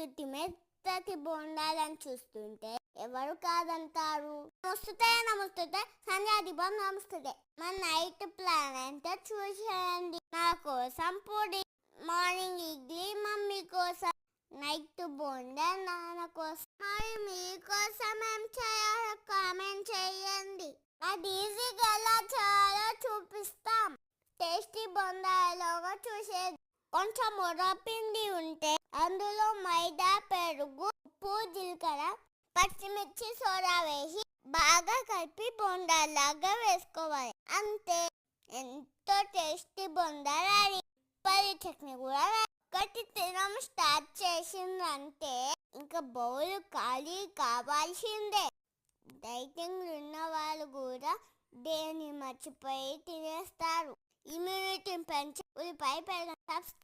మెత్తటి మెత్తటి బోండాలని చూస్తుంటే ఎవరు కాదంటారు? నమస్తే సంధ్యాది బాబు నమస్తే. మన నైట్ ప్లాన్ అంటే చూసేయండి. నా కోసం పూడి, మార్నింగ్ ఇడ్లీ మమ్మీ కోసం, నైట్ బోండా నాన్న కోసం. మరి మీకోసం ఏం చేయాలో కామెంట్ చేయండి. అది ఈజీగా ఎలా చేయాలో చూపిస్తాం. టేస్టీ బొండాయిలోగా చూసేది. కొంచెం పిండి ఉంటే అందులో మైదా, పెరుగు, ఉప్పు, జీలకర్ర, పచ్చిమిర్చి, సోడా వేసి బాగా కలిపి బొండాలాగా వేసుకోవాలి. అంతే, ఎంతో టేస్టీ బొండా రెడీ. పల్లి చట్నీ కూడా ఒకటి తినడం స్టార్ట్ చేసిందంటే ఇంకా బౌల్ ఖాళీ కావాల్సిందే. డైటింగ్ ఉన్న వాళ్ళు కూడా దేన్ని మర్చిపోయి తినేస్తారు. ఇమ్యూనిటీ పెంచి ఉల్లిపాయ పెరగ సబ్స్క్రైబ్